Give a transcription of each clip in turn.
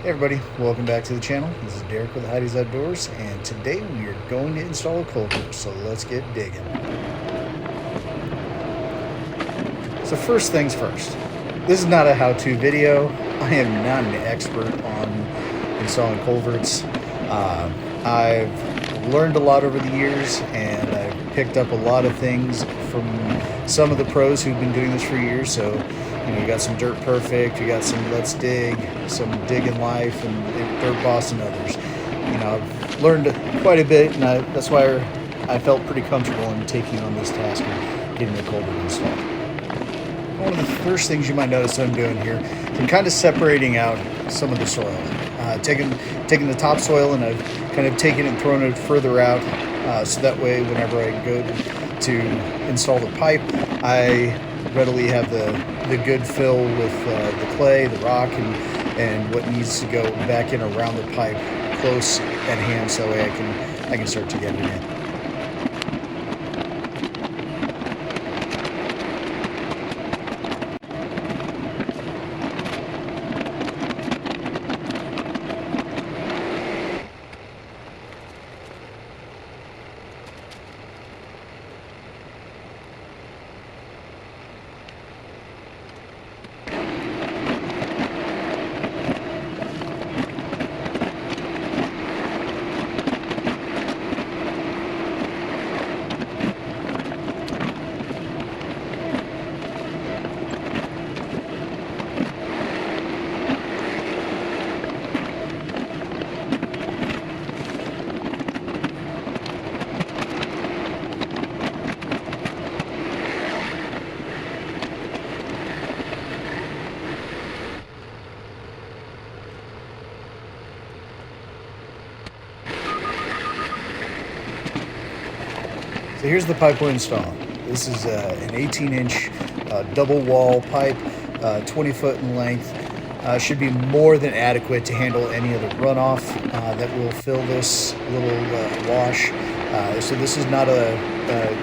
Hey everybody, welcome back to the channel. This is Derek with Heidi's Outdoors, and today we are going to install a culvert, so let's get digging. So first things first, this is not a how-to video. I am not an expert on installing culverts. I've learned a lot over the years, and I've picked up a lot of things from some of the pros who've been doing this for years. So you got some Dirt Perfect, you got some Let's Dig, some Digging Life, and Dirt Boss and others. I've learned quite a bit, and that's why I felt pretty comfortable in taking on this task of getting the culvert installed. One of the first things you might notice I'm doing here is I'm kind of separating out some of the soil. Taking the topsoil, and I've kind of taken it and thrown it further out, so that way whenever I go to install the pipe, I readily have the good fill with the clay, the rock, and what needs to go back in around the pipe close at hand, so that way I can start to get it in. So here's the pipe we're installing. This is an 18-inch double wall pipe, 20 foot in length. Should be more than adequate to handle any of the runoff that will fill this little wash. So this is not a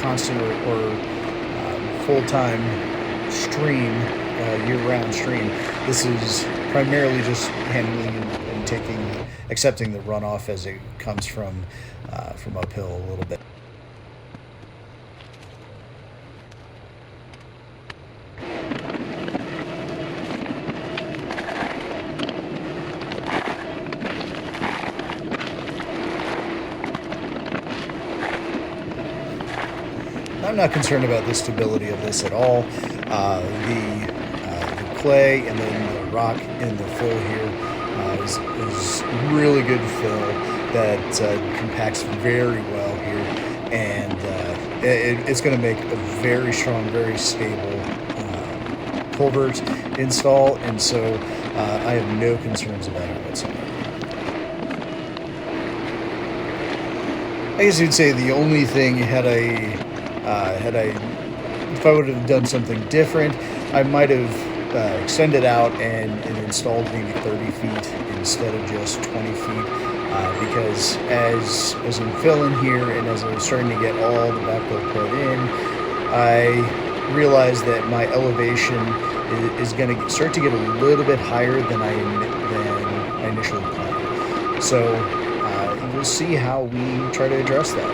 constant or full-time stream, year-round stream. This is primarily just handling and accepting the runoff as it comes from uphill a little bit. I'm not concerned about the stability of this at all. The clay and then the rock in the fill here is really good fill that compacts very well here, and it's going to make a very strong, very stable culvert install, and so I have no concerns about it whatsoever. I guess you'd say the only thing if I would have done something different, I might have extended out and installed maybe 30 feet instead of just 20 feet, because as I'm filling here and as I'm starting to get all the backfill put in, I realized that my elevation is going to start to get a little bit higher than I initially planned. So we'll see how we try to address that.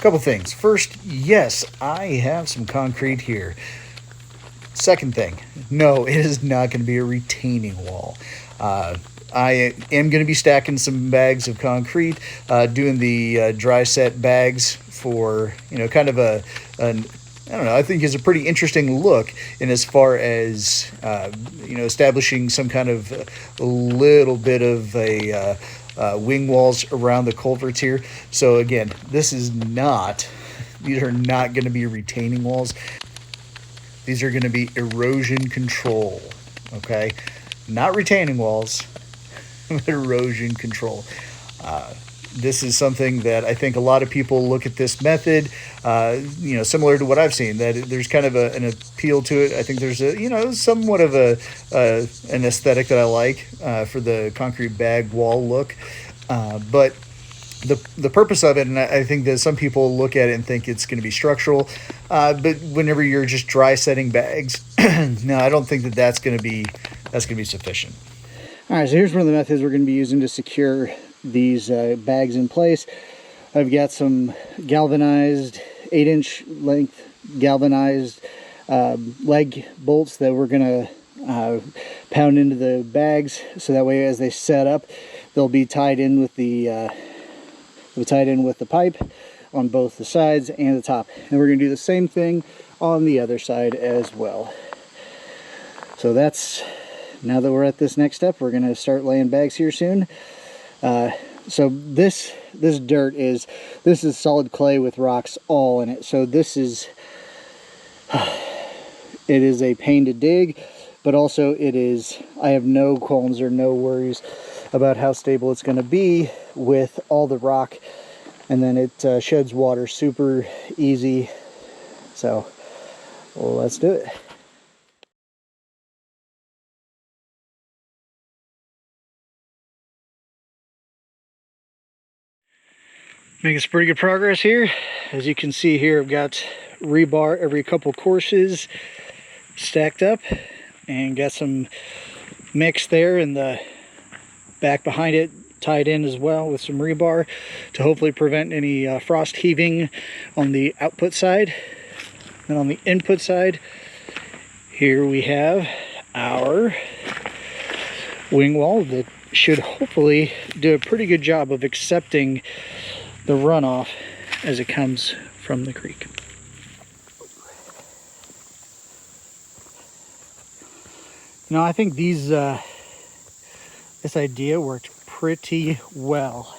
Couple things. First, yes, I have some concrete here. Second thing, no, it is not going to be a retaining wall. I am going to be stacking some bags of concrete, doing the dry set bags for, kind of an I don't know, I think is a pretty interesting look in as far as, establishing some kind of a little bit of a wing walls around the culverts here. So again, these are not going to be retaining walls. These are going to be erosion control, okay? Not retaining walls, but erosion control. This is something that I think a lot of people look at this method, similar to what I've seen, that there's kind of an appeal to it. I think there's somewhat of an aesthetic that I like for the concrete bag wall look. But the purpose of it, and I think that some people look at it and think it's going to be structural, but whenever you're just dry setting bags, no, I don't think that's going to be sufficient. All right, so here's one of the methods we're going to be using to secure these bags in place. I've got some galvanized 8-inch length galvanized leg bolts that we're going to pound into the bags, so that way as they set up, they'll be tied in with the pipe on both the sides and the top. And we're going to do the same thing on the other side as well. So now that we're at this next step, we're going to start laying bags here soon. So this dirt is solid clay with rocks all in it. So it is a pain to dig, but also I have no qualms or no worries about how stable it's going to be with all the rock, and then it sheds water super easy. So let's do it. Making some pretty good progress here. As you can see here, I've got rebar every couple courses stacked up, and got some mix there in the back behind it tied in as well with some rebar to hopefully prevent any frost heaving on the output side. And on the input side, here we have our wing wall that should hopefully do a pretty good job of accepting the runoff as it comes from the creek. Now, I think this idea worked pretty well.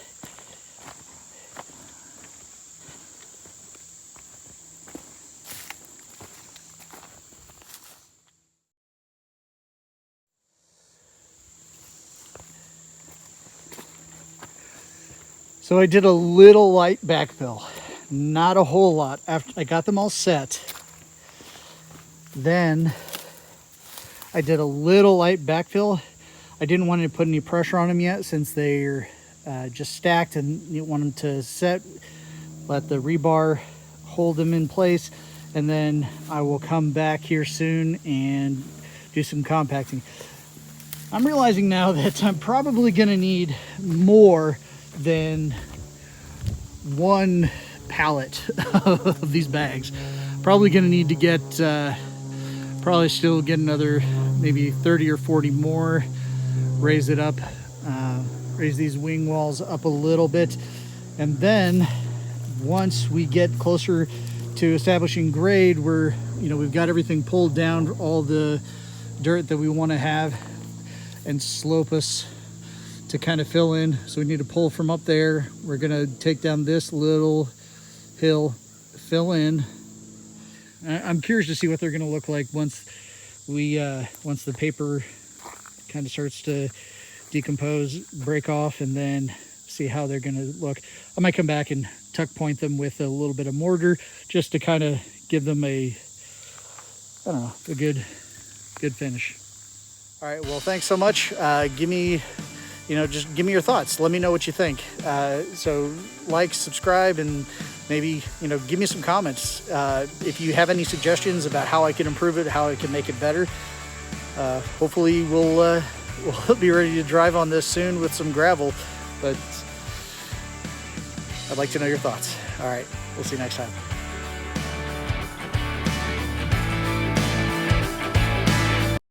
So I did a little light backfill, not a whole lot. After I got them all set, then I did a little light backfill. I didn't want to put any pressure on them yet, since they're just stacked and you want them to set. Let the rebar hold them in place, and then I will come back here soon and do some compacting. I'm realizing now that I'm probably going to need more than one pallet of these bags. Probably going to need to get probably still get another maybe 30 or 40 more, raise it up, raise these wing walls up a little bit, and then once we get closer to establishing grade, we've got everything pulled down, all the dirt that we want to have and slope us to kind of fill in. So we need to pull from up there. We're gonna take down this little hill, fill in. I'm curious to see what they're gonna look like once the paper kind of starts to decompose, break off, and then see how they're gonna look. I might come back and tuck point them with a little bit of mortar just to kind of give them a good finish. All right, well, thanks so much. Just give me your thoughts. Let me know what you think. So like, subscribe, and maybe, give me some comments. If you have any suggestions about how I can improve it, how I can make it better. Hopefully we'll be ready to drive on this soon with some gravel, but I'd like to know your thoughts. All right, we'll see you next time.